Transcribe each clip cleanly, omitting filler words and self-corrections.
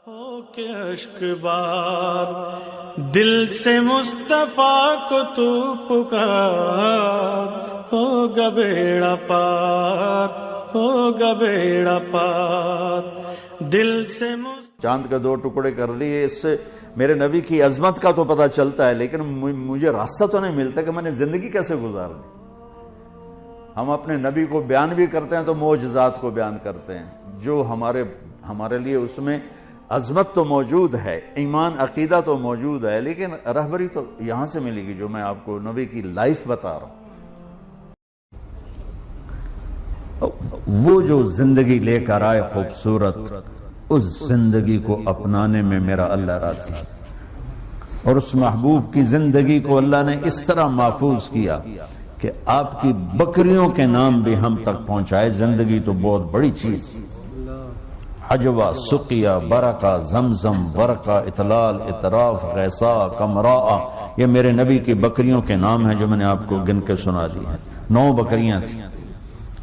ہو کے اشک بار دل سے مصطفیٰ کو تو پکار، ہوگا بیڑا پار، ہوگا بیڑا پار دل سے چاند کے 2 ٹکڑے کر دیے. اس سے میرے نبی کی عظمت کا تو پتہ چلتا ہے، لیکن مجھے راستہ تو نہیں ملتا کہ میں نے زندگی کیسے گزارنی. ہم اپنے نبی کو بیان بھی کرتے ہیں تو معجزات کو بیان کرتے ہیں، جو ہمارے لیے اس میں عظمت تو موجود ہے، ایمان عقیدہ تو موجود ہے، لیکن رہبری تو یہاں سے ملے گی جو میں آپ کو نبی کی لائف بتا رہا ہوں. وہ جو زندگی لے کر آئے خوبصورت، اس زندگی کو اپنانے میں میرا اللہ راضی ہے، اور اس محبوب کی زندگی کو اللہ نے اس طرح محفوظ کیا کہ آپ کی بکریوں کے نام بھی ہم تک پہنچائے. زندگی تو بہت بڑی چیز، حجوہ، سقیہ، برکہ، زمزم، برکہ، اطلال، اطراف، غیثا، کمراء، یہ میرے نبی کی بکریوں کے نام ہیں جو میں نے آپ کو گن کے سنا دی ہیں. 9 بکریاں تھیں،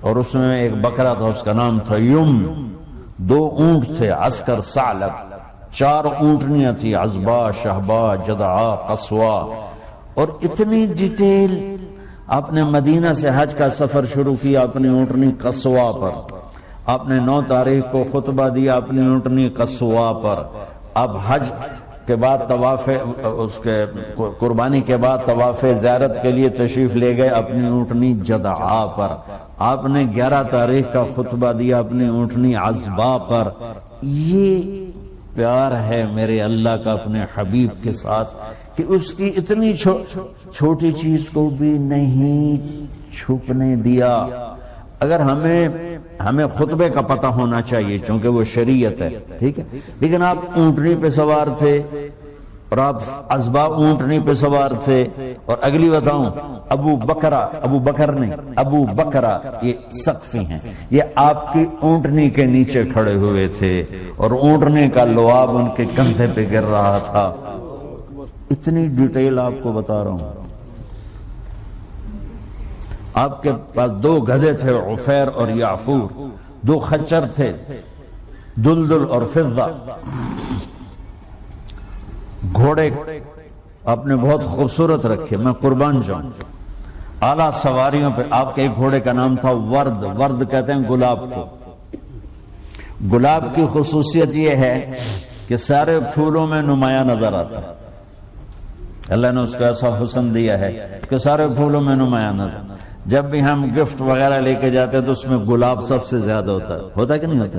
اور اس میں ایک بکرا تھا، اس کا نام تھا یم. 2 اونٹ تھے، عسکر، ثعلب. 4 اونٹنیاں تھیں، عزبا، شہبا، جدعا، قصوا. اور اتنی ڈیٹیل. آپ نے مدینہ سے حج کا سفر شروع کیا اپنی اونٹنی قصوا پر. آپ نے 9 تاریخ کو خطبہ دیا اپنی اونٹنی قصوا پر. اب حج کے بعد طواف، اس کے قربانی کے بعد طواف زیارت کے لیے تشریف لے گئے اپنی اونٹنی جدعا پر. آپ نے 11 تاریخ کا خطبہ دیا اپنی اونٹنی عزبا پر. یہ پیار ہے میرے اللہ کا اپنے حبیب کے ساتھ کہ اس کی اتنی چھوٹی چیز کو بھی نہیں چھپنے دیا. اگر ہمیں خطبے کا پتہ ہونا چاہیے چونکہ وہ شریعت ہے، ٹھیک ہے، لیکن آپ اونٹنی پہ سوار تھے، اور آپ عزبا اونٹنی پہ سوار تھے. اور اگلی بتاؤں، ابو بکرا یہ سقفی ہیں، یہ آپ کی اونٹنی کے نیچے کھڑے ہوئے تھے، اور اونٹنی کا لعاب ان کے کندھے پہ گر رہا تھا. اتنی ڈیٹیل آپ کو بتا رہا ہوں. آپ کے پاس 2 گدھے تھے، عفیر اور یعفور. 2 خچر تھے، دلدل اور فضہ. گھوڑے آپ نے بہت خوبصورت رکھے، میں قربان جاؤں. اعلیٰ سواریوں پہ آپ کے ایک گھوڑے کا نام تھا ورد. ورد کہتے ہیں گلاب کو. گلاب کی خصوصیت یہ ہے کہ سارے پھولوں میں نمایاں نظر آتا ہے. اللہ نے اس کو ایسا حسن دیا ہے کہ سارے پھولوں میں نمایاں نظر. جب بھی ہم گفٹ وغیرہ لے کے جاتے ہیں تو اس میں گلاب سب سے زیادہ ہوتا ہے کہ نہیں ہوتا؟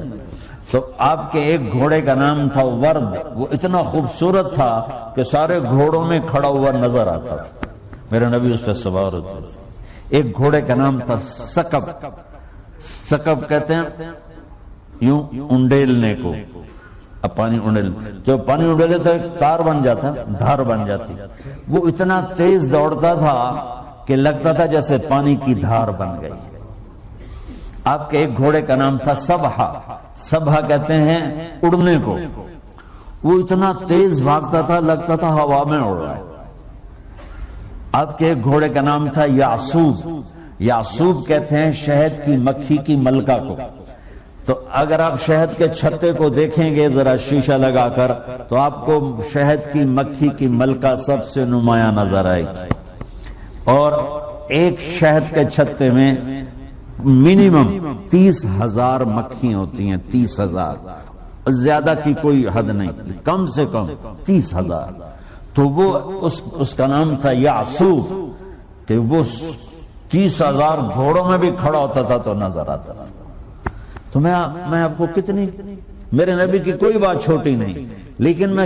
تو آپ کے ایک گھوڑے کا نام تھا ورد. وہ اتنا خوبصورت تھا کہ سارے گھوڑوں میں کھڑا ہوا نظر آتا تھا. میرے نبی اس پہ سوار ہوتے تھے. ایک گھوڑے کا نام تھا سکب. سکب کہتے ہیں یوں انڈیلنے کو. اب پانی جو پانی انڈیلے تو ایک تار بن جاتا، دھار بن جاتی. وہ اتنا تیز دوڑتا تھا کہ لگتا تھا جیسے پانی کی دھار بن گئی. آپ کے ایک گھوڑے کا نام تھا سبحہ. سبحہ کہتے ہیں اڑنے کو. وہ اتنا تیز بھاگتا تھا لگتا تھا ہوا میں اڑ رہا ہے. آپ کے ایک گھوڑے کا نام تھا یعصوب. یعصوب کہتے ہیں شہد کی مکھی کی ملکہ کو. تو اگر آپ شہد کے چھتے کو دیکھیں گے ذرا شیشہ لگا کر تو آپ کو شہد کی مکھی کی ملکہ سب سے نمایاں نظر آئے گی. اور ایک شہد کے چھتے میں منیمم 30,000 مکھیاں ہوتی ہیں. 30,000، زیادہ کی کوئی حد نہیں، کم سے کم 30,000. تو وہ اس کا نام تھا یعصوب کہ وہ 30,000 گھوڑوں میں بھی کھڑا ہوتا تھا تو نظر آتا تھا. تو میں آپ کو کتنی، میرے نبی کی کوئی بات چھوٹی نہیں، لیکن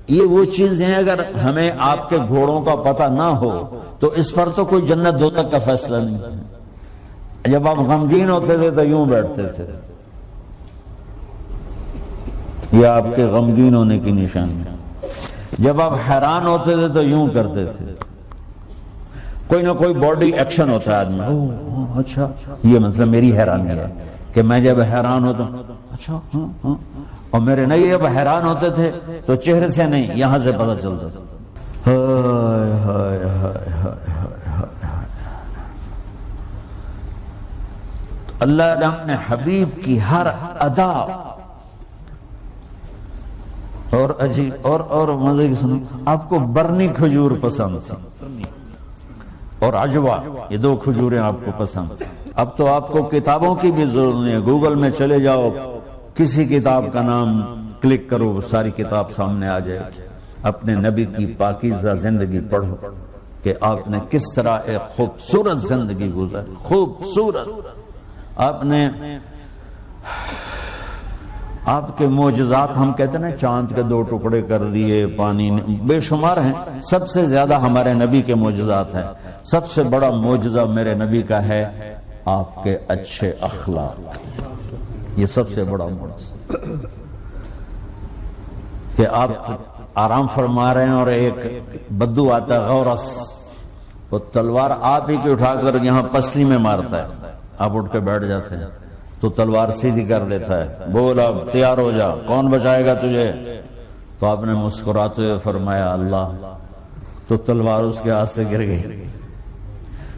یہ وہ چیز ہیں اگر ہمیں آپ کے گھوڑوں کا پتہ نہ ہو تو اس پر تو کوئی جنت دوزخ کا فیصلہ نہیں ہے. جب آپ غمگین ہوتے تھے تو یوں بیٹھتے تھے، یہ آپ کے غمگین ہونے کی نشانی ہے. جب آپ حیران ہوتے تھے تو یوں کرتے تھے. کوئی نہ کوئی باڈی ایکشن ہوتا ہے آدمی. اچھا یہ مطلب میری حیرانی ہے کہ میں جب حیران ہوتا ہوں اچھا ہاں. اور میرے نبی جب حیران ہوتے تھے تو چہرے سے نہیں، یہاں سے پتہ چلتا تھا. اللہ نے اپنے حبیب کی ہر ادا اور عجیب اور مزے کی سنو، آپ کو برنی کھجور پسند تھی اور عجوا، یہ دو کھجوریں آپ کو پسند تھی۔ اب تو آپ کو کتابوں کی بھی ضرورت نہیں ہے، گوگل میں چلے جاؤ، کسی کتاب کا نام کلک کرو، ساری کتاب سامنے آ جائے۔ اپنے نبی کی پاکیزہ زندگی پڑھو کہ آپ نے کس طرح ایک خوبصورت زندگی گزاری، خوبصورت۔ آپ کے معجزات، ہم کہتے ہیں نا چاند کے 2 ٹکڑے کر دیے، پانی بے شمار ہیں، سب سے زیادہ ہمارے نبی کے معجزات ہیں۔ سب سے بڑا معجزہ میرے نبی کا ہے آپ کے اچھے اخلاق، یہ سب سے بڑا معجزہ کہ آپ آرام فرما رہے ہیں اور ایک بدو آتا ہے غورس، وہ تلوار آپ ہی کی اٹھا کر یہاں پسلی میں مارتا ہے، آپ اٹھ کے بیٹھ جاتے ہیں تو تلوار سیدھی کر دیتا ہے، بول اب تیار ہو جا، کون بچائے گا تجھے؟ تو آپ نے مسکراتے ہوئے فرمایا اللہ، تو تلوار اس کے ہاتھ سے گر گئی،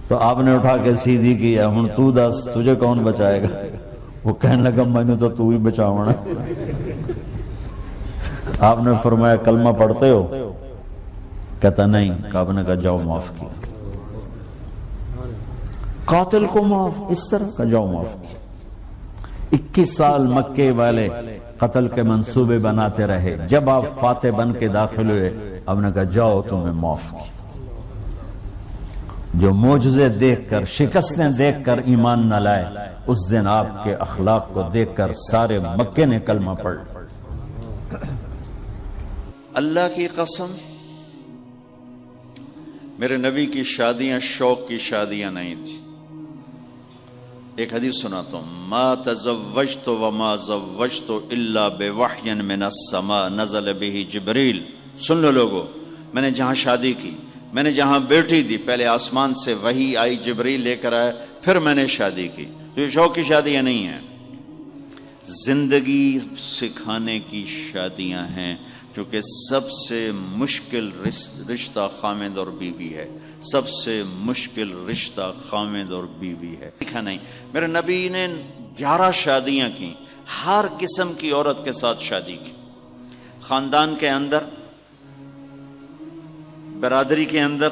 تو آپ نے اٹھا کے سیدھی کیا، ہن تو دس تجھے کون بچائے گا؟ وہ کہنے لگا میں نے تو ہی بچاونا۔ آپ نے فرمایا کلمہ پڑھتے ہو؟ کہتا نہیں۔ آپ نے کہا جاؤ معاف کیا، قاتل کو معاف، اس طرح کا جاؤ معاف کیا۔ 21 سال مکے والے قتل کے منصوبے بناتے رہے، جب آپ فاتح بن کے داخل ہوئے آپ نے کہا جاؤ تمہیں معاف کیا۔ جو معجزے دیکھ کر، شکستیں دیکھ کر ایمان نہ لائے، اس دن آپ کے اخلاق کو دیکھ کر سارے مکے نے کلمہ پڑھ۔ اللہ کی قسم میرے نبی کی شادیاں شوق کی شادیاں نہیں تھی۔ ایک حدیث سناتا ہوں، ما تزوجت وما زوجت الا بوحی من السماء نزل به جبریل۔ سن لو لوگو، میں نے جہاں شادی کی، میں نے جہاں بیٹی دی، پہلے آسمان سے وحی آئی، جبریل لے کر آئے، پھر میں نے شادی کی۔ تو یہ شوق کی شادیاں نہیں ہیں، زندگی سکھانے کی شادیاں ہیں، کیونکہ سب سے مشکل رشتہ خامد اور بیوی ہے، سب سے مشکل رشتہ خامد اور بیوی ہے۔ دیکھا نہیں، میرے نبی نے 11 شادیاں کی، ہر قسم کی عورت کے ساتھ شادی کی، خاندان کے اندر، برادری کے اندر،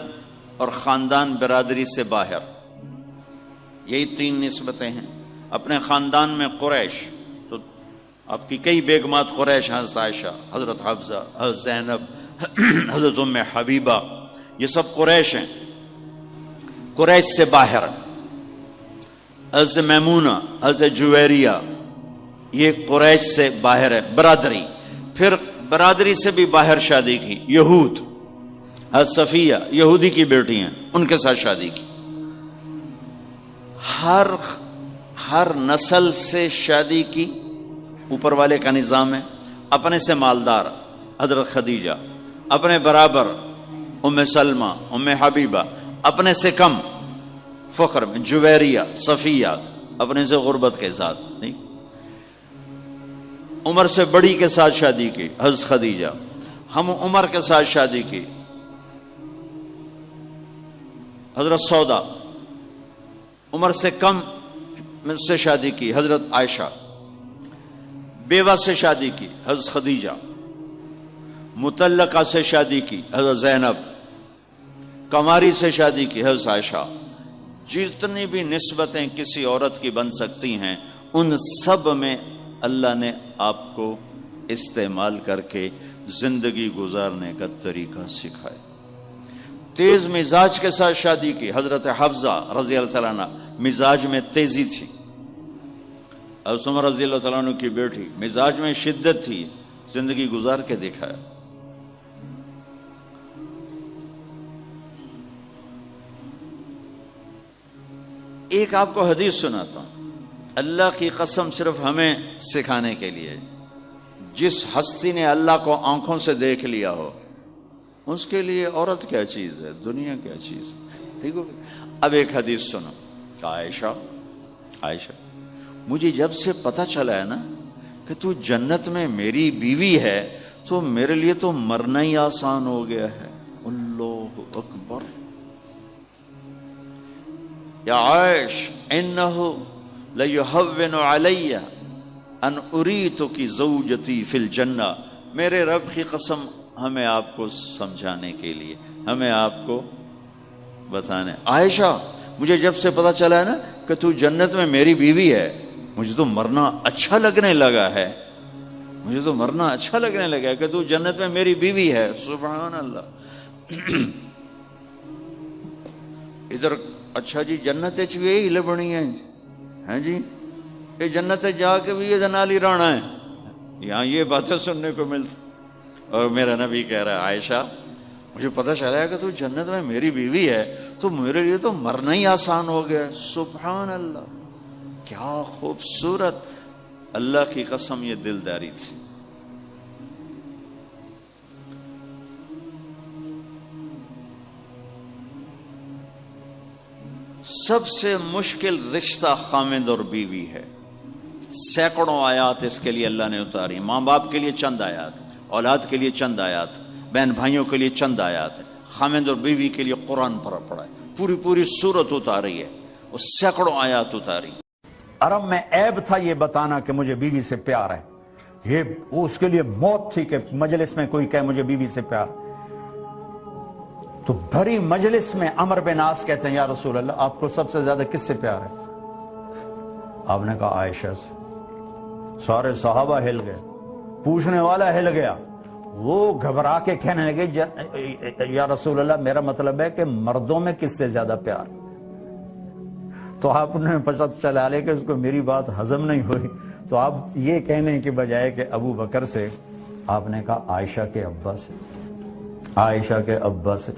اور خاندان برادری سے باہر، یہی 3 نسبتیں ہیں۔ اپنے خاندان میں قریش، تو آپ کی کئی بیگمات قریش، حضرت عائشہ، حضرت حفصہ، حضرت زینب، حضرت ام حبیبہ، یہ سب قریش ہیں۔ قریش سے باہر حضرت میمونہ، حضرت جویریہ، یہ قریش سے باہر ہے برادری۔ پھر برادری سے بھی باہر شادی کی، یہود، حضرت صفیہ یہودی کی بیٹی ہیں، ان کے ساتھ شادی کی۔ ہر نسل سے شادی کی، اوپر والے کا نظام ہے۔ اپنے سے مالدار حضرت خدیجہ، اپنے برابر ام سلمہ، ام حبیبہ، اپنے سے کم فخر میں جویریہ، صفیہ، اپنے سے غربت کے ساتھ نہیں۔ عمر سے بڑی کے ساتھ شادی کی حضرت خدیجہ، ہم عمر کے ساتھ شادی کی حضرت سودا، عمر سے کم سے شادی کی حضرت عائشہ، بیوہ سے شادی کی حضرت خدیجہ، مطلقہ سے شادی کی حضرت زینب، کماری سے شادی کی حضرت عائشہ۔ جتنی بھی نسبتیں کسی عورت کی بن سکتی ہیں، ان سب میں اللہ نے آپ کو استعمال کر کے زندگی گزارنے کا طریقہ سکھایا۔ تیز مزاج کے ساتھ شادی کی حضرت حفصہ رضی اللہ تعالیٰ عنہ، مزاج میں تیزی تھی۔ حضرت عمر رضی اللہ تعالیٰ عنہ کی بیٹی، مزاج میں شدت تھی، زندگی گزار کے دکھایا۔ ایک آپ کو حدیث سناتا ہوں، اللہ کی قسم صرف ہمیں سکھانے کے لیے، جس ہستی نے اللہ کو آنکھوں سے دیکھ لیا ہو، اس کے لیے عورت کیا چیز ہے، دنیا کیا چیز ہے، ٹھیک ہو۔ اب ایک حدیث سنو کہ عائشہ مجھے جب سے پتہ چلا ہے نا کہ تو جنت میں میری بیوی ہے، تو میرے لیے تو مرنا ہی آسان ہو گیا ہے۔ اللہ اکبر۔ یا عائش انہ لیہون علی ان اریتک زوجتی فی الجنہ میرے رب کی قسم ہمیں آپ کو سمجھانے کے لیے، ہمیں آپ کو بتانے. عائشہ مجھے جب سے پتا چلا ہے نا کہ تو جنت میں میری بیوی ہے، مجھے تو مرنا اچھا لگنے لگا ہے، مجھے تو مرنا اچھا لگنے لگا ہے کہ تو جنت میں میری بیوی ہے. سبحان اللہ. ادھر اچھا جی جنت بھی یہی لبنی ہے ہیں جی، یہ جنت جا کے بھی یہ جنالی رانا ہے، یہاں یہ باتیں سننے کو ملتی. اور میرا نبی کہہ رہا ہے عائشہ مجھے پتہ چلا ہے کہ تو جنت میں میری بیوی ہے تو میرے لیے تو مرنا ہی آسان ہو گیا. سبحان اللہ، کیا خوبصورت، اللہ کی قسم یہ دلداری تھی. سب سے مشکل رشتہ خامند اور بیوی ہے. سینکڑوں آیات اس کے لیے اللہ نے اتاری. ماں باپ کے لیے چند آیات، اولاد کے لیے چند آیات، بہن بھائیوں کے لیے چند آیات، خامند اور بیوی کے لیے قرآن پڑھا ہے، پوری سورت اتاری ہے، وہ سینکڑوں آیات اتاری. عرب میں عیب تھا یہ بتانا کہ مجھے بیوی سے پیار ہے، یہ اس کے لیے موت تھی کہ مجلس میں کوئی کہے مجھے بیوی سے پیار. تو بھری مجلس میں عمر بن عاص کہتے ہیں یا رسول اللہ آپ کو سب سے زیادہ کس سے پیار ہے؟ آپ نے کہا عائشہ سے. سارے صحابہ ہل گئے، پوچھنے والا ہل گیا، وہ گھبرا کے کہنے لگے یا رسول اللہ میرا مطلب ہے کہ مردوں میں کس سے زیادہ پیار. تو آپ نے پتہ چلا لے کہ اس کو میری بات ہضم نہیں ہوئی، تو آپ یہ کہنے کے بجائے کہ ابو بکر سے، آپ نے کہا عائشہ کے ابا سے، عائشہ کے ابا سے.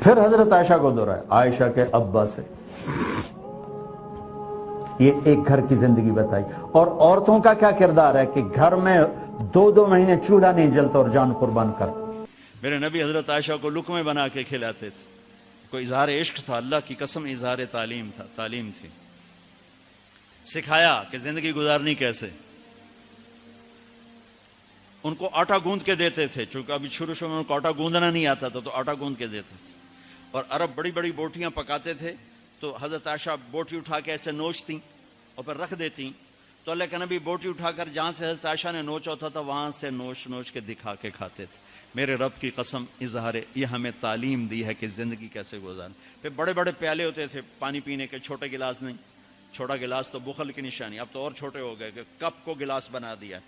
پھر حضرت عائشہ کو دہرایا عائشہ کے ابا سے. یہ ایک گھر کی زندگی بتائی. اور عورتوں کا کیا کردار ہے کہ گھر میں 2 مہینے چولہا نہیں جلتا اور جان قربان کر. میرے نبی حضرت عائشہ کو لقمے بنا کے کھلاتے تھے. کوئی اظہار عشق تھا، اللہ کی قسم اظہار تعلیم تھا، تعلیم تھی. سکھایا کہ زندگی گزارنی کیسے. ان کو آٹا گوندھ کے دیتے تھے، چونکہ ابھی شروع میں ان کو آٹا گوندنا نہیں آتا تھا تو آٹا گوندھ کے دیتے تھے. اور عرب بڑی بڑی بوٹیاں پکاتے تھے تو حضرت عائشہ بوٹی اٹھا کے ایسے نوچتی اور پھر رکھ دیتی. تو اللہ کے نبی بوٹی اٹھا کر جہاں سے حضرت عائشہ نے نوچا ہوتا تھا وہاں سے نوچ کے دکھا کے کھاتے تھے. میرے رب کی قسم اظہار یہ ہمیں تعلیم دی ہے کہ زندگی کیسے گزاریں. پھر بڑے بڑے پیالے ہوتے تھے پانی پینے کے، چھوٹے گلاس نہیں. چھوٹا گلاس تو بخل کی نشانی، اب تو اور چھوٹے ہو گئے کہ کپ کو گلاس بنا دیا.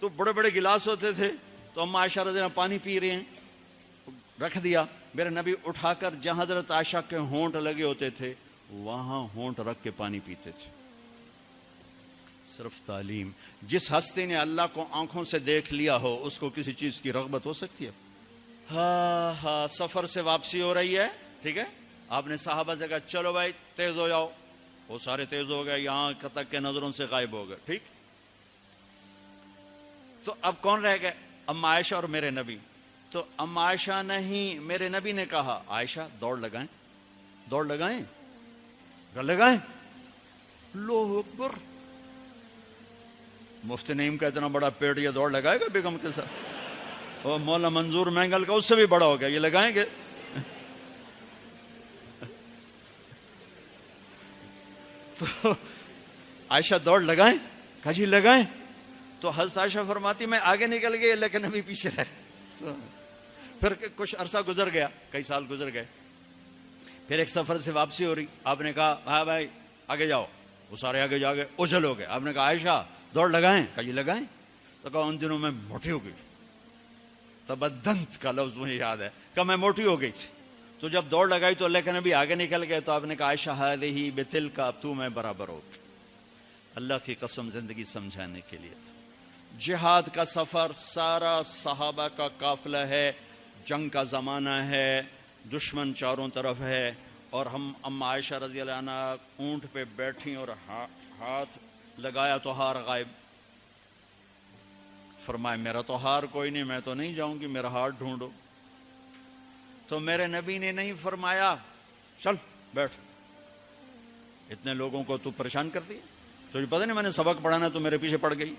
تو بڑے بڑے گلاس ہوتے تھے تو اما عائشہ رضی اللہ پانی پی رہے ہیں، رکھ دیا. میرے نبی اٹھا کر جہاں حضرت عائشہ کے ہونٹ لگے ہوتے تھے وہاں ہونٹ رکھ کے پانی پیتے تھے. صرف تعلیم. جس ہستی نے اللہ کو آنکھوں سے دیکھ لیا ہو اس کو کسی چیز کی رغبت ہو سکتی ہے؟ ہاں سفر سے واپسی ہو رہی ہے، ٹھیک ہے، آپ نے صحابہ سے کہا چلو بھائی تیز ہو جاؤ، وہ سارے تیز ہو گئے، یہاں تک کے نظروں سے غائب ہو گئے. ٹھیک، تو اب کون رہ گئے؟ اما عائشہ اور میرے نبی. تو اما عائشہ نہیں، میرے نبی نے کہا عائشہ دوڑ لگائیں، دوڑ لگائیں، لگائیں. اللہ اکبر. مفتی نعیم کا اتنا بڑا پیٹ یہ دوڑ لگائے گا بیگم کے ساتھ؟ اور مولانا منظور مینگل کا اس سے بھی بڑا ہو گیا، یہ لگائیں گے؟ تو عائشہ دوڑ لگائیں، کہا جی لگائیں. تو حضرت عائشہ فرماتی میں آگے نکل گئی لیکن نبی پیچھے رہے. پھر کچھ عرصہ گزر گیا، کئی سال گزر گئے. پھر ایک سفر سے واپسی ہو رہی، آپ نے کہا ہاں بھائی آگے جاؤ، وہ سارے آگے جا گئے، اجل ہو گئے. آپ نے کہا عائشہ دوڑ لگائیں، کہا جی لگائیں. تو کہا ان دنوں میں موٹی ہو گئی. تبدنت کا لفظ مجھے یاد ہے، کہ میں موٹی ہو گئی تھی. تو جب دوڑ لگائی تو اللہ کے نبی آگے نکل گئے تو آپ نے کہا عائشہ ہذہ بتلک، اب تو میں برابر ہو. اللہ کی قسم زندگی سمجھانے کے لیے. جہاد کا سفر سارا صحابہ کا قافلہ ہے، جنگ کا زمانہ ہے، دشمن چاروں طرف ہے، اور ہم اما عائشہ رضی اللہ عنہ اونٹ پہ بیٹھی اور ہاتھ لگایا تو ہار غائب. فرمایا میرا تو ہار کوئی نہیں، میں تو نہیں جاؤں گی، میرا ہار ڈھونڈو. تو میرے نبی نے نہیں فرمایا چل بیٹھ، اتنے لوگوں کو تو پریشان کرتی ہے، تجھے پتہ نہیں میں نے سبق پڑھانا تو میرے پیچھے پڑ گئی.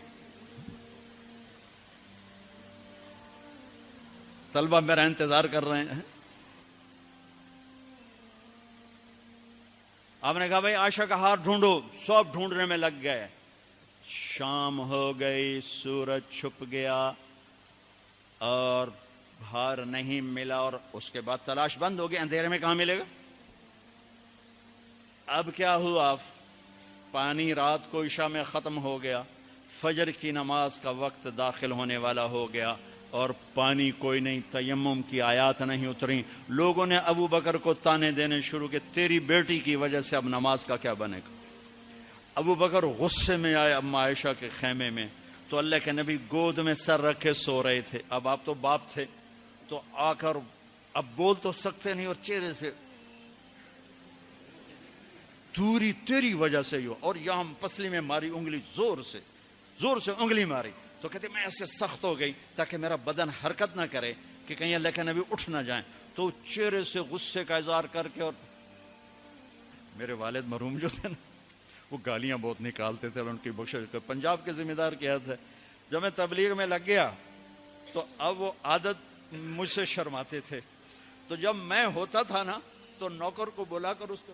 طلبہ میرا انتظار کر رہے ہیں. آپ نے کہا بھائی عائشہ کا ہار ڈھونڈو. سب ڈھونڈنے میں لگ گئے. شام ہو گئی، سورج چھپ گیا اور باہر نہیں ملا، اور اس کے بعد تلاش بند ہو گئی، اندھیرے میں کہاں ملے گا؟ اب کیا ہوا؟ پانی رات کو عشاء میں ختم ہو گیا، فجر کی نماز کا وقت داخل ہونے والا ہو گیا اور پانی کوئی نہیں، تیمم کی آیات نہیں اتری۔ لوگوں نے ابو بکر کو تانے دینے شروع کہ تیری بیٹی کی وجہ سے اب نماز کا کیا بنے گا؟ ابو بکر غصے میں آئے اما عائشہ کے خیمے میں، تو اللہ کے نبی گود میں سر رکھے سو رہے تھے۔ اب آپ تو باپ تھے، تو آ کر اب بول تو سکتے نہیں، اور چہرے سے دوری تیری وجہ سے ہو، اور یہاں پسلی میں ماری انگلی، زور سے انگلی ماری، تو کہتے میں ایسے سخت ہو گئی تاکہ میرا بدن حرکت نہ کرے کہ کہیں اللہ کے نبی اٹھ نہ جائیں، تو چہرے سے غصے کا اظہار کر کے، اور میرے والد مرحوم جو تھے نا وہ گالیاں بہت نکالتے تھے، اور ان کی بخشش پنجاب کے ذمہ دار کیا تھے۔ جب میں تبلیغ میں لگ گیا تو اب وہ عادت مجھ سے شرماتے تھے، تو جب میں ہوتا تھا نا تو نوکر کو بلا کر اس کو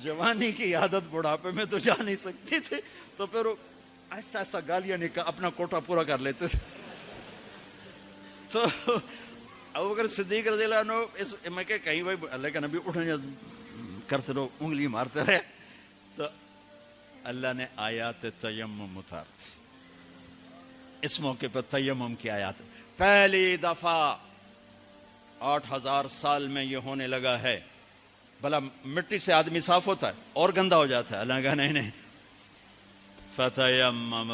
جوانی کی عادت بڑھاپے میں تو جا نہیں سکتی تھی، تو پھر وہ آہستہ آہستہ گالیاں نکال اپنا کوٹا پورا کر لیتے تھے۔ تو ابوبکر صدیق رضی اللہ عنہ میں کہ کہیں بھائی اللہ کا نبی اٹھنے کرتے رہو، انگلی مارتے رہے، تو اللہ نے آیات تیمم اتار دی۔ اس موقع پر تیمم کی آیات پہلی دفعہ 8000 سال میں یہ ہونے لگا ہے۔ بھلا مٹی سے آدمی صاف ہوتا ہے اور گندا ہو جاتا ہے؟ اللہ نے کہا نہیں، فتیمم،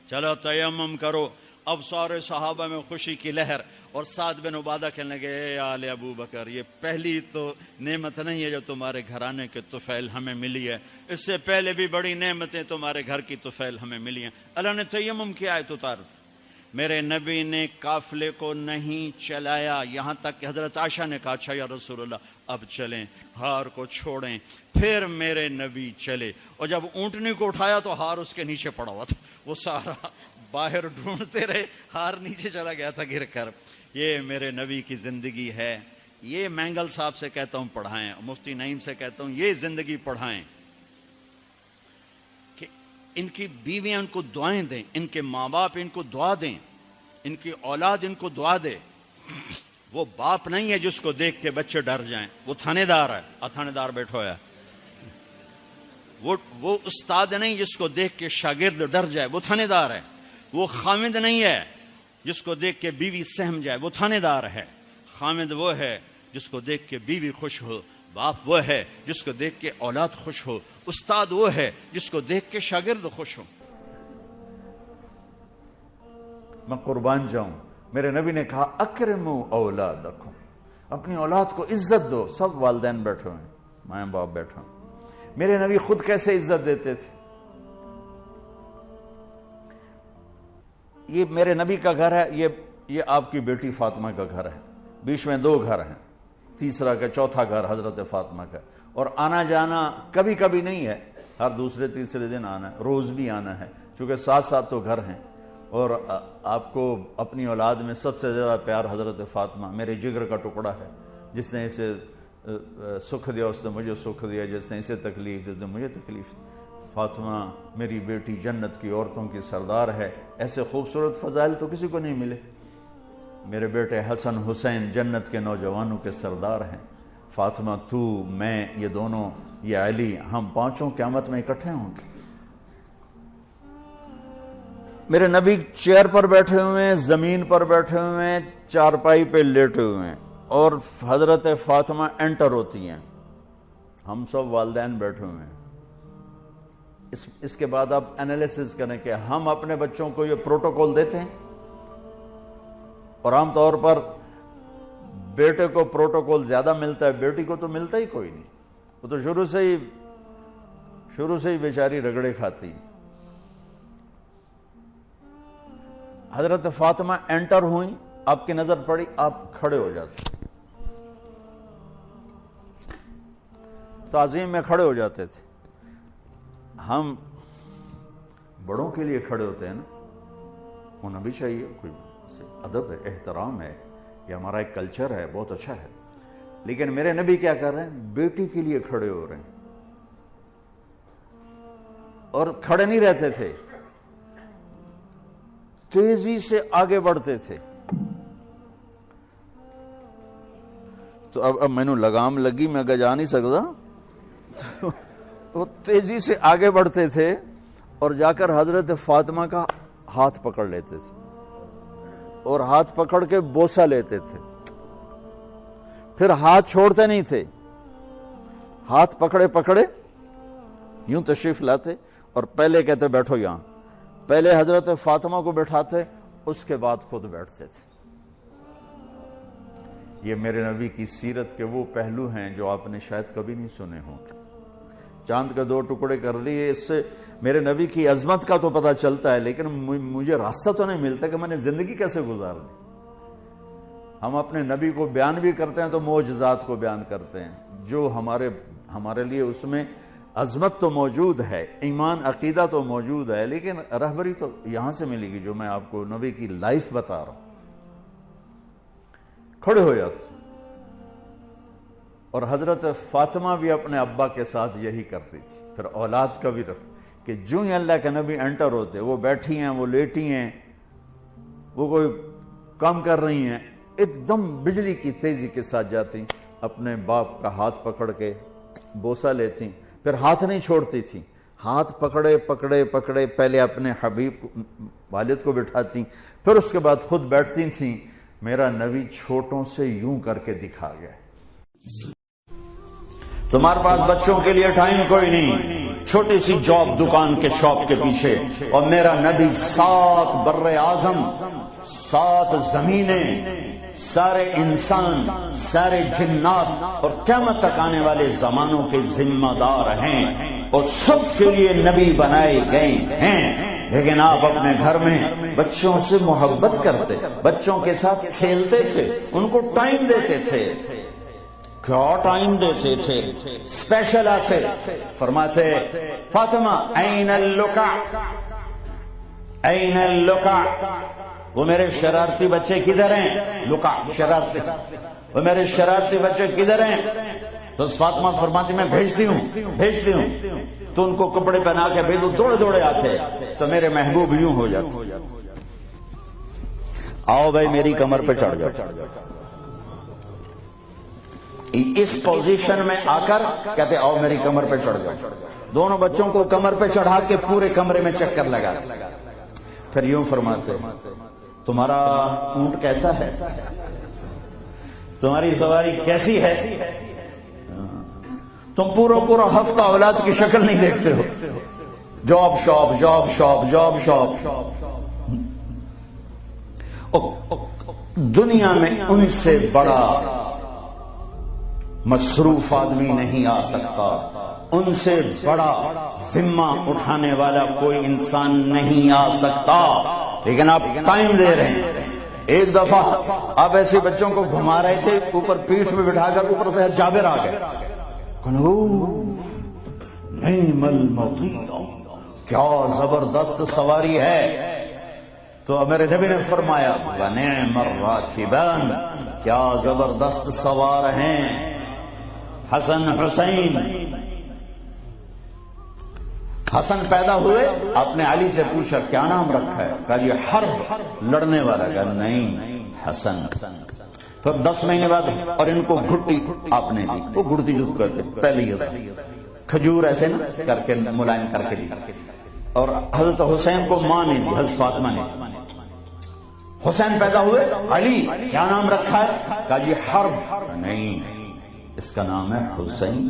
چلو تیمم کرو۔ اب سارے صحابہ میں خوشی کی لہر، اور سعد بن عبادہ کہنے لگے اے آل ابو بکر، یہ پہلی تو نعمت نہیں ہے جو تمہارے گھرانے کے طفیل ہمیں ملی ہے، اس سے پہلے بھی بڑی نعمتیں تمہارے گھر کی طفیل ہمیں ملی ہیں۔ اللہ نے تیمم کی آیت اتار دی۔ میرے نبی نے قافلے کو نہیں چلایا، یہاں تک کہ حضرت عائشہ نے کہا اچھا یا رسول اللہ اب چلیں، ہار کو چھوڑیں۔ پھر میرے نبی چلے، اور جب اونٹنی کو اٹھایا تو ہار اس کے نیچے پڑا ہوا تھا، وہ سارا باہر ڈھونڈتے رہے، ہار نیچے چلا گیا تھا گر کر۔ یہ میرے نبی کی زندگی ہے، یہ مینگل صاحب سے کہتا ہوں پڑھائیں، مفتی نعیم سے کہتا ہوں یہ زندگی پڑھائیں، کہ ان کی بیویاں ان کو دعائیں دیں، ان کے ماں باپ ان کو دعا دیں، ان کی اولاد ان کو دعا دے۔ وہ باپ نہیں ہے جس کو دیکھ کے بچے ڈر جائیں، وہ تھانے دار ہے، تھانے دار بیٹھو ہے۔ وہ استاد نہیں جس کو دیکھ کے شاگرد ڈر جائے، وہ تھانے دار ہے۔ وہ خامد نہیں ہے جس کو دیکھ کے بیوی سہم جائے، وہ تھانے دار ہے۔ خامد وہ ہے جس کو دیکھ کے بیوی خوش ہو، باپ وہ ہے جس کو دیکھ کے اولاد خوش ہو، استاد وہ ہے جس کو دیکھ کے شاگرد خوش ہو۔ میں قربان جاؤں، میرے نبی نے کہا اکرموا اولادکم، اپنی اولاد کو عزت دو۔ سب والدین بیٹھے ہوئے ہیں، ماں باپ بیٹھے ہیں۔ میرے نبی خود کیسے عزت دیتے تھے؟ یہ میرے نبی کا گھر ہے، یہ آپ کی بیٹی فاطمہ کا گھر ہے، بیچ میں 2 گھر ہیں، تیسرا کا چوتھا گھر حضرت فاطمہ کا، اور آنا جانا کبھی کبھی نہیں ہے، ہر دوسرے تیسرے دن آنا ہے، روز بھی آنا ہے، چونکہ 7 تو گھر ہیں۔ اور آپ کو اپنی اولاد میں سب سے زیادہ پیار حضرت فاطمہ، میرے جگر کا ٹکڑا ہے، جس نے اسے سکھ دیا اس نے مجھے سکھ دیا، جس نے اسے تکلیف جس نے مجھے تکلیف۔ فاطمہ میری بیٹی جنت کی عورتوں کی سردار ہے، ایسے خوبصورت فضائل تو کسی کو نہیں ملے۔ میرے بیٹے حسن حسین جنت کے نوجوانوں کے سردار ہیں۔ فاطمہ تو، میں، یہ دونوں، یہ علی، ہم 5 قیامت میں اکٹھے ہوں گے۔ میرے نبی چیئر پر بیٹھے ہوئے ہیں، زمین پر بیٹھے ہوئے ہیں، چارپائی پہ لیٹے ہوئے ہیں، اور حضرت فاطمہ انٹر ہوتی ہیں، ہم سب والدین بیٹھے ہوئے ہیں۔ اس کے بعد آپ انالیسس کریں کہ ہم اپنے بچوں کو یہ پروٹوکول دیتے ہیں، اور عام طور پر بیٹے کو پروٹوکول زیادہ ملتا ہے، بیٹی کو تو ملتا ہی کوئی نہیں، وہ تو شروع سے ہی بیچاری رگڑے کھاتی۔ حضرت فاطمہ انٹر ہوئیں، آپ کی نظر پڑی، آپ کھڑے ہو جاتے، تعظیم میں کھڑے ہو جاتے تھے۔ ہم بڑوں کے لیے کھڑے ہوتے ہیں نا، ہونا بھی چاہیے، کوئی ادب ہے، احترام ہے یہ ہمارا ایک کلچر ہے، بہت اچھا ہے، لیکن میرے نبی کیا کر رہے ہیں؟ بیٹی کے لیے کھڑے ہو رہے ہیں، اور کھڑے نہیں رہتے تھے، تیزی سے آگے بڑھتے تھے۔ تو اب میں نے لگام لگی، میں اگر جا نہیں سکتا، وہ تیزی سے آگے بڑھتے تھے اور جا کر حضرت فاطمہ کا ہاتھ پکڑ لیتے تھے، اور ہاتھ پکڑ کے بوسہ لیتے تھے، پھر ہاتھ چھوڑتے نہیں تھے، ہاتھ پکڑے پکڑے یوں تشریف لاتے اور پہلے کہتے بیٹھو یہاں، پہلے حضرت فاطمہ کو بٹھاتے، اس کے بعد خود بیٹھتے تھے۔ یہ میرے نبی کی سیرت کے وہ پہلو ہیں جو آپ نے شاید کبھی نہیں سنے ہوں گے۔ چاند کا 2 ٹکڑے کر دیے، اس سے میرے نبی کی عظمت کا تو پتہ چلتا ہے، لیکن مجھے راستہ تو نہیں ملتا کہ میں نے زندگی کیسے گزار دی۔ ہم اپنے نبی کو بیان بھی کرتے ہیں تو معجزات کو بیان کرتے ہیں، جو ہمارے لیے اس میں عظمت تو موجود ہے، ایمان عقیدہ تو موجود ہے، لیکن رہبری تو یہاں سے ملے گی جو میں آپ کو نبی کی لائف بتا رہا ہوں۔ کھڑے ہو جاتے، اور حضرت فاطمہ بھی اپنے ابا کے ساتھ یہی کرتی تھی۔ پھر اولاد کا بھی رکھ کہ جو ہی اللہ کے نبی انٹر ہوتے، وہ بیٹھی ہیں، وہ لیٹی ہیں، وہ کوئی کام کر رہی ہیں، ایک دم بجلی کی تیزی کے ساتھ جاتی، اپنے باپ کا ہاتھ پکڑ کے بوسہ لیتی، پھر ہاتھ نہیں چھوڑتی تھی، ہاتھ پکڑے پکڑے پکڑے پہلے اپنے حبیب والد کو بٹھاتی، پھر اس کے بعد خود بیٹھتی تھیں۔ میرا نبی چھوٹوں سے یوں کر کے دکھا گیا، تمہارے پاس بچوں کے لیے ٹائم کوئی نہیں، چھوٹی سی جاب دکان کے شاپ کے پیچھے، اور میرا نبی 7 بر اعظم، 7 زمینیں، سارے انسان، سارے جنات اور قیامت تک آنے والے زمانوں کے ذمہ دار ہیں، اور سب کے لیے نبی بنائے گئے ہیں۔ لیکن آپ اپنے گھر میں بچوں سے محبت کرتے، بچوں کے ساتھ کھیلتے تھے، ان کو ٹائم دیتے تھے۔ کیا ٹائم دیتے تھے؟ اسپیشل آتے، فرماتے فاطمہ این اللکع، این اللکع، وہ میرے شرارتی بچے کدھر ہیں؟ لکع شرارتی، وہ میرے شرارتی بچے کدھر ہیں؟ تو فاطمہ فرماتی میں بھیجتی ہوں تو ان کو کپڑے پہنا کے بھیجو، دوڑے دوڑے آتے، تو میرے محبوب یوں ہو جاتے، آؤ بھائی میری کمر پہ چڑھ جاؤ۔ اس پوزیشن میں آ کر کہتے آؤ میری کمر پہ چڑھ جاؤ، دونوں بچوں کو کمر پہ چڑھا کے پورے کمرے میں چکر لگا، پھر یوں فرماتے تمہارا اونٹ کیسا ہے، تمہاری سواری کیسی ہے؟ تم پورا ہفتہ اولاد کی شکل نہیں دیکھتے ہو، جاب شاپ جاب شاپ جاب شاپ۔ دنیا میں ان سے بڑا مصروف آدمی نہیں آ سکتا، ان سے بڑا ذمہ اٹھانے والا کوئی انسان نہیں آ سکتا، لیکن آپ ٹائم دے رہے ہیں۔ ایک دفعہ آپ ایسے بچوں کو گھما رہے تھے، اوپر پیٹھ میں بٹھا کر اوپر سے جابر آ گئے، نعم المطیع، کیا زبردست سواری ہے۔ تو میرے نبی نے فرمایا وَنِعْمَ الرَّاكِبَانِ، کیا زبردست سوار ہیں۔ حسن حسین، حسن پیدا ہوئے، آپ نے علی سے پوچھا کیا نام رکھا ہے؟ کہا یہ حرب، لڑنے والا۔ کہا نہیں، حسن۔ پھر 10 مہینے بعد اور ان کو گھٹی آپ نے دی، وہ گھٹی جو کرتے پہلے یہ کھجور ایسے نا کر کے ملائم کر کے دی، اور حضرت حسین کو ماں نے دی، حضرت فاطمہ نے۔ حسین پیدا ہوئے، علی کیا نام رکھا ہے؟ کہا یہ حرب، نہیں اس کا نام ہے حسین۔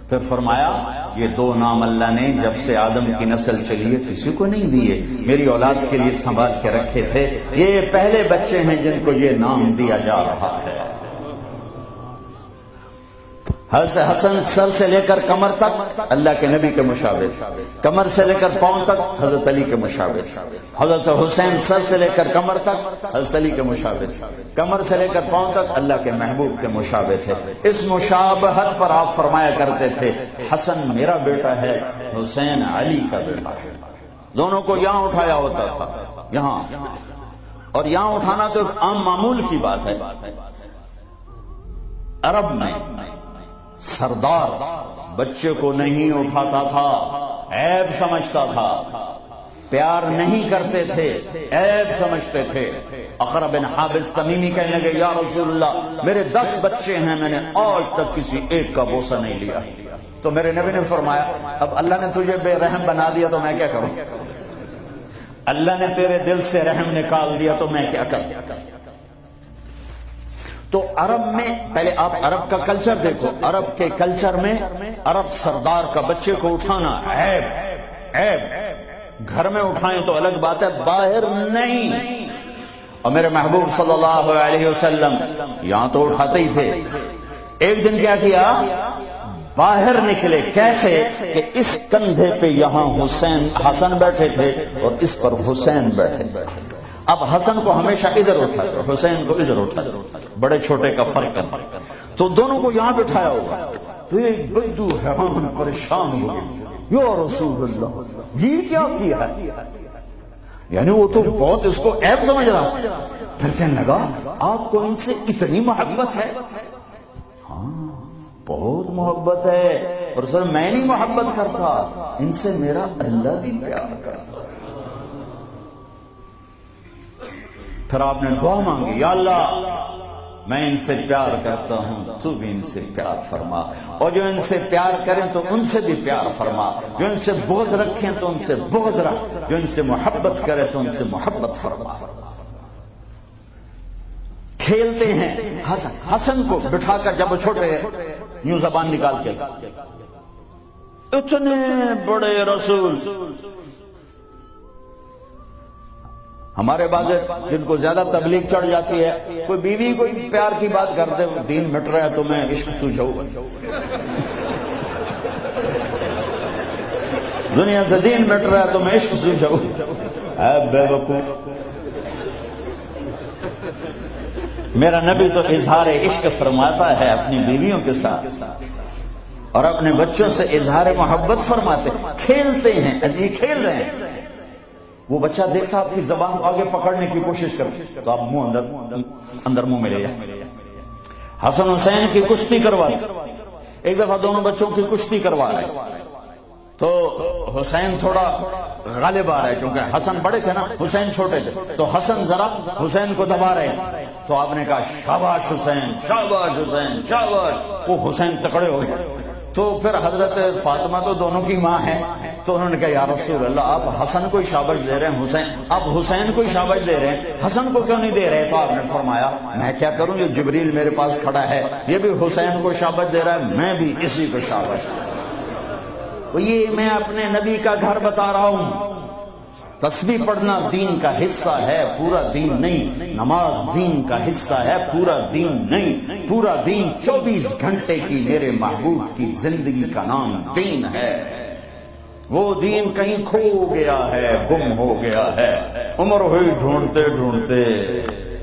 پھر فرمایا یہ 2 نام اللہ نے جب سے آدم کی نسل چلی ہے کسی کو نہیں دیے، میری اولاد کے لیے سنبھال کے رکھے تھے، یہ پہلے بچے ہیں جن کو یہ نام دیا جا رہا ہے۔ حضرت حسن سر سے لے کر کمر تک اللہ کے نبی کے مشابہ، کمر سے لے کر پاؤں تک حضرت علی کے مشابہ، حضرت حسین سر سے لے کر کمر تک حضرت علی کے مشابہ، کمر سے لے کر پاؤں تک اللہ کے محبوب کے مشابہ تھے۔ اس مشابہت پر آپ فرمایا کرتے تھے حسن میرا بیٹا ہے، حسین علی کا بیٹا ہے۔ دونوں کو یہاں اٹھایا ہوتا تھا، یہاں، اور یہاں اٹھانا تو ایک عام معمول کی بات ہے. عرب میں سردار بچے کو نہیں اٹھاتا تھا، عیب سمجھتا تھا، پیار نہیں کرتے تھے، عیب سمجھتے تھے. اقرع بن حابس تمیمی کہنے لگے یا رسول اللہ میرے 10 بچے ہیں، میں نے آج تک کسی ایک کا بوسہ نہیں لیا. تو میرے نبی نے فرمایا اب اللہ نے تجھے بے رحم بنا دیا تو میں کیا کروں؟ اللہ نے تیرے دل سے رحم نکال دیا تو میں کیا کروں؟ تو عرب میں پہلے آپ عرب کا کلچر دیکھو. عرب کے کلچر میں عرب سردار کا بچے کو اٹھانا عیب. گھر میں اٹھائیں تو الگ بات ہے، باہر نہیں. اور میرے محبوب صلی اللہ علیہ وسلم یہاں تو اٹھاتے ہی تھے. ایک دن کیا کیا؟ باہر نکلے. کیسے کہ اس کندھے پہ یہاں حسن بیٹھے تھے اور اس پر حسین بیٹھے. اب حسن کو ہمیشہ ادھر اٹھاتے، حسین کو ادھر اٹھاتے، بڑے چھوٹے کا فرق ہے. تو دونوں کو یہاں بٹھایا ہوگا. تو ایک بدو حیران پریشان ہو گئے یا رسول اللہ یہ کیا کیا ہے؟ یعنی وہ تو بہت اس کو عیب سمجھ رہا تھا. پھر کہنے لگا آپ کو ان سے اتنی محبت ہے؟ ہاں بہت محبت ہے. اور سر میں نہیں محبت کرتا، ان سے میرا اللہ بھی پیار کرتا. پھر آپ نے دعا مانگی یا اللہ میں ان سے پیار کرتا ہوں، تو بھی ان سے پیار فرما، اور جو ان سے پیار کریں تو ان سے بھی پیار فرما، جو ان سے بغض رکھیں تو ان سے بغض رکھ، جو ان سے محبت کرے تو ان سے محبت فرما. کھیلتے ہیں حسن کو بٹھا کر، جب وہ چھوٹے یوں زبان نکال کے اتنے بڑے رسول. ہمارے بعض جن کو زیادہ تبلیغ چڑھ جاتی ہے، کوئی بیوی کوئی پیار کی بات کرتے دین مٹ رہا ہے تو میں عشق سوچاؤں، دنیا سے دین مٹ رہا ہے تو میں عشق سوچاؤں. اے بے وقوف، میرا نبی تو اظہار عشق فرماتا ہے اپنی بیویوں کے ساتھ اور اپنے بچوں سے اظہار محبت فرماتے. کھیلتے ہیں، یہ کھیل رہے ہیں. وہ بچہ دیکھتا آپ کی زبان کو آگے پکڑنے کی کوشش کرتے تو آپ منہ اندر منہ میں لے جاتے. حسن حسین کی کشتی کرواتے. ایک دفعہ دونوں بچوں کی کشتی کروا رہے تو حسین تھوڑا غالب آ رہے، چونکہ حسن بڑے تھے نا، حسین چھوٹے تھے. تو حسن ذرا حسین کو دبا رہے تھے. تو آپ نے کہا شاباش حسین، شاباش حسین، شاباش. وہ حسین تکڑے ہو گئے. تو پھر حضرت فاطمہ تو دونوں کی ماں ہے، تو انہوں نے کہا یا رسول اللہ آپ حسن کو شاباش دے رہے ہیں، آپ حسین کو شاباش دے رہے ہیں، حسن کو کیوں نہیں دے رہے؟ تو آپ نے فرمایا میں کیا کروں، یہ جبریل میرے پاس کھڑا ہے، یہ بھی حسین کو شاباش دے رہا ہے، میں بھی اسی کو شاباش. یہ میں اپنے نبی کا گھر بتا رہا ہوں. تسبیح پڑھنا دین کا حصہ ہے، پورا دین نہیں. نماز دین کا حصہ ہے، پورا دین نہیں. پورا دین 24 گھنٹے کی میرے محبوب کی زندگی کا نام دین ہے. وہ دین کہیں کھو گیا ہے، گم ہو گیا ہے. عمر ہوئی ڈھونڈتے ڈھونڈتے،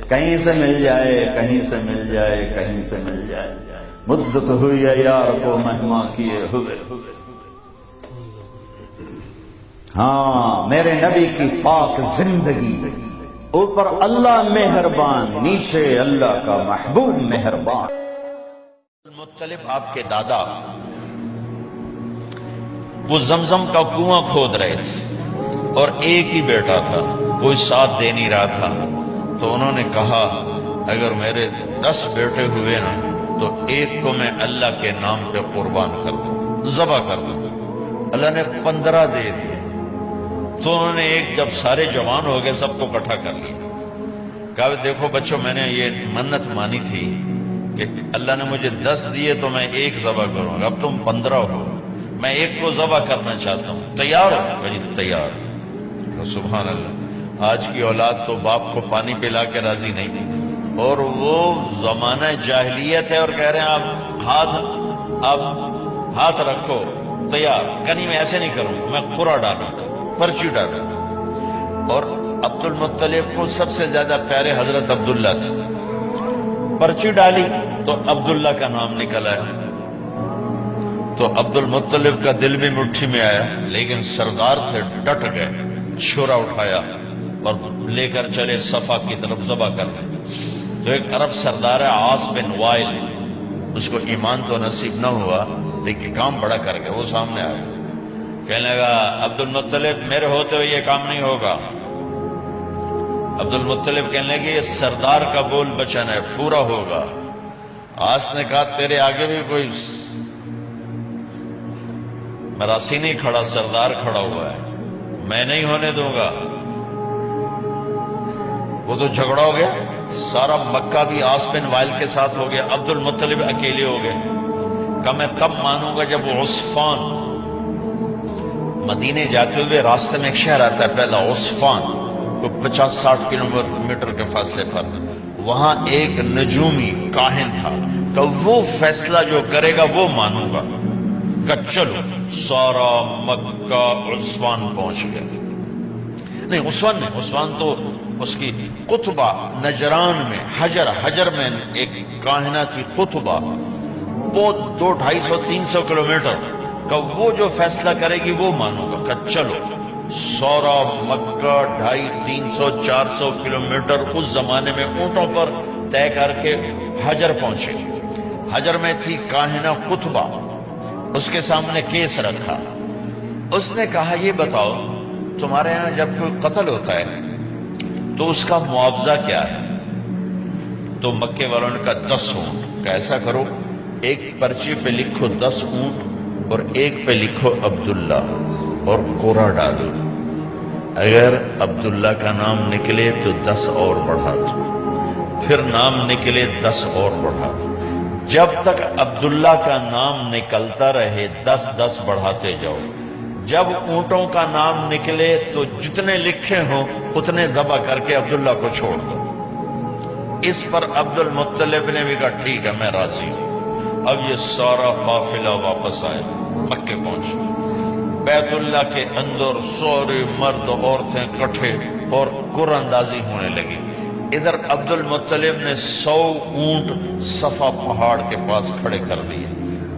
کہیں سے مل جائے، کہیں سے مل جائے، کہیں سے مل جائے. مدت ہوئی ہے یار کو مہما کیے ہوئے. ہاں میرے نبی کی پاک زندگی، اوپر اللہ مہربان، نیچے اللہ کا محبوب مہربان. مطلب آپ کے دادا وہ زمزم کا کنواں کھود رہے تھے اور ایک ہی بیٹا تھا، کوئی ساتھ دے نہیں رہا تھا. تو انہوں نے کہا اگر میرے 10 بیٹے ہوئے نا تو ایک کو میں اللہ کے نام پہ قربان کر دوں، ذبح کر دوں. اللہ نے 15 دے دیے. تو انہوں نے ایک جب سارے جوان ہو گئے سب کو اکٹھا کر لیا. کہا دیکھو بچوں میں نے یہ منت مانی تھی کہ اللہ نے مجھے 10 دیے تو میں ایک ذبح کروں گا، اب تم 15 ہو، میں ایک کو ذبح کرنا چاہتا ہوں، تیار ہو؟ جی تیار. سبحان اللہ. آج کی اولاد تو باپ کو پانی پلا کے راضی نہیں، اور وہ زمانہ جاہلیت ہے اور کہہ رہے ہیں آپ ہاتھ رکھو، تیار. کنی میں ایسے نہیں کروں، میں قرعہ ڈالوں، پرچی ڈالا. اور عبد المطلب کو سب سے زیادہ پیارے حضرت عبداللہ تھے. پرچی ڈالی تو عبداللہ کا نام نکلا ہے. تو عبد المطلب کا دل بھی مٹھی میں آیا، لیکن سردار تھے ڈٹ گئے. چھرا اٹھایا اور لے کر چلے صفا کی طرف ذبح کرنے. تو ایک عرب سردار ہے عاص بن وائل، اس کو ایمان تو نصیب نہ ہوا لیکن کام بڑا کر گیا. وہ سامنے آیا، کہنے لگا عبد المطلب میرے ہوتے ہوئے یہ کام نہیں ہوگا. عبد المطلب کہنے لگے یہ سردار کا بول بچن ہے، پورا ہوگا. عاص نے کہا تیرے آگے بھی کوئی مراسی نہیں کھڑا، سردار کھڑا ہوا ہے، میں نہیں ہونے دوں گا. وہ تو جھگڑا ہو گیا، سارا مکہ بھی عاص بن وائل کے ساتھ ہو گیا، عبد المطلب اکیلے ہو گئے. کہ میں تب مانوں گا جب وہ عصفان، مدینے جاتے ہوئے راستے میں ایک شہر آتا ہے پہلا عصفان، کو 50-60 کلومیٹر کے فاصلے پر، وہاں ایک نجومی کاہن تھا کہ وہ فیصلہ جو کرے گا وہ مانوں گا. کہ چلو سارا مکہ عصفان پہنچ گیا. نہیں عصفان نہیں، عصفان تو اس کی قطبہ نجران میں حجر میں ایک کاہنہ کی قطبہ، وہ 200-250-300 کلومیٹر کا، وہ جو فیصلہ کرے گی وہ مانوں گا. کہ چلو سورا مکہ 250-300-400 کلومیٹر اس زمانے میں اونٹوں پر طے کر کے حجر پہنچے. حجر میں تھی کاہنہ قطبہ، اس کے سامنے کیس رکھا. اس نے کہا یہ بتاؤ تمہارے ہاں جب کوئی قتل ہوتا ہے تو اس کا معاوضہ کیا ہے؟ تو مکے والوں نے کہا 10 اونٹ. کہ ایسا کرو ایک پرچی پہ لکھو 10 اونٹ اور ایک پہ لکھو عبداللہ اور کوڑا ڈالو. اگر عبداللہ کا نام نکلے تو 10 اور بڑھا دو، پھر نام نکلے 10 اور بڑھا دو. جب تک عبداللہ کا نام نکلتا رہے 10 بڑھاتے جاؤ. جب اونٹوں کا نام نکلے تو جتنے لکھے ہوں اتنے ذبح کر کے عبداللہ کو چھوڑ دو. اس پر عبد المطلب نے بھی کہا ٹھیک ہے میں راضی ہوں. اب یہ سارا قافلہ واپس آئے، مکے پہنچے. بیت اللہ کے اندر سارے مرد عورتیں کٹھے اور قرآن اندازی ہونے لگی. ادھر عبد المطلب نے 100 اونٹ صفا پہاڑ کے پاس کھڑے کر دیے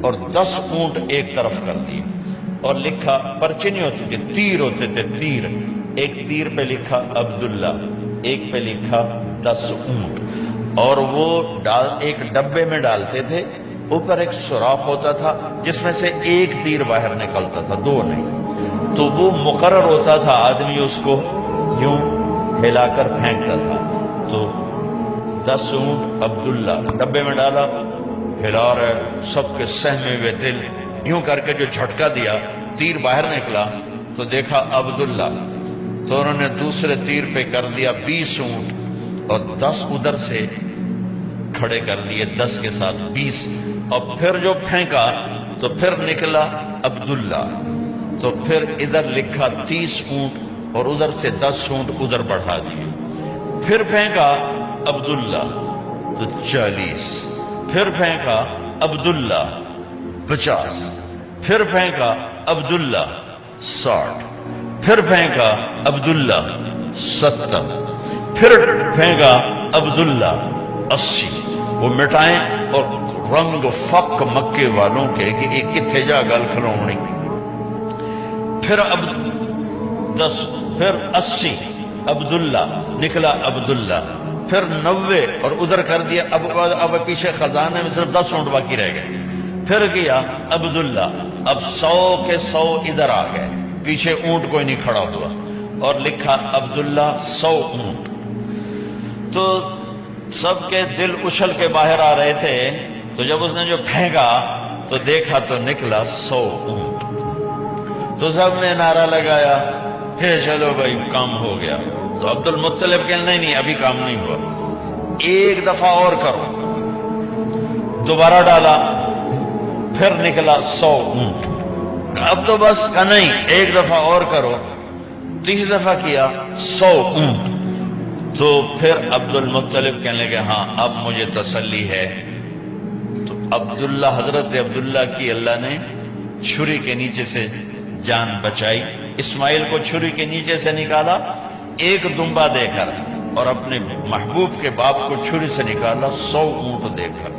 اور 10 اونٹ ایک طرف کر دیے اور لکھا، پرچے نہیں ہوتے تھے، تیر ہوتے تھے، تیر. ایک تیر پہ لکھا عبداللہ، ایک پہ لکھا 10 اونٹ. اور وہ ایک ڈبے میں ڈالتے تھے، اوپر ایک سوراخ ہوتا تھا جس میں سے ایک تیر باہر نکلتا تھا، 2 نہیں. تو وہ مقرر ہوتا تھا، آدمی اس کو یوں ہلا کر پھینکتا تھا. تو 10 اونٹ عبداللہ ڈبے میں ڈالا، ہلا رہے، سب کے سہمے ہوئے دل یوں کر کے جو جھٹکا دیا تیر باہر نکلا تو دیکھا عبداللہ. تو انہوں نے دوسرے تیر پہ کر دیا 20 اونٹ اور 10 ادھر سے کھڑے کر دیے 10 کے ساتھ 20. اور پھر جو پھینکا تو پھر نکلا عبداللہ. تو پھر ادھر لکھا 30 اونٹ اور ادھر سے 10 اونٹ ادھر بڑھا دیے. پھر پھینکا عبداللہ تو 40. پھر پھینکا عبداللہ 50. پھر پھینکا عبداللہ 60. پھر پھینکا عبداللہ 70. پھر پھینکا عبداللہ 80. وہ مٹائیں اور رنگ فک مکے والوں کے کہ ایک کتھے جا گل کھلونی. پھر 10، پھر 80 عبداللہ نکلا عبداللہ. پھر 90 اور ادھر کر دیا. اب پیچھے خزانے میں صرف 10 اونٹ باقی رہ گئے. پھر کیا عبداللہ. اب 100 کے 100 ادھر آ گئے، پیچھے اونٹ کوئی نہیں کھڑا ہوا اور لکھا عبداللہ 100 اونٹ. تو سب کے دل اچھل کے باہر آ رہے تھے. تو جب اس نے جو پھینکا تو دیکھا تو نکلا 100 اونٹ. تو سب نے نعرہ لگایا چلو بھائی کام ہو گیا. تو عبد المطلب کہنے نہیں ابھی کام نہیں ہوا، ایک دفعہ اور کرو. دوبارہ ڈالا، پھر نکلا 100 اونٹ. اب تو بس کا نہیں، ایک دفعہ اور کرو. تیسری دفعہ کیا 100 اونٹ. تو پھر عبد المطلب کہنے لگے ہاں اب مجھے تسلی ہے. تو عبداللہ، حضرت عبداللہ کی اللہ نے چھری کے نیچے سے جان بچائی. اسماعیل کو چھری کے نیچے سے نکالا ایک دمبا دے کر اور اپنے محبوب کے باپ کو چھری سے نکالا 100 اونٹ دے کر.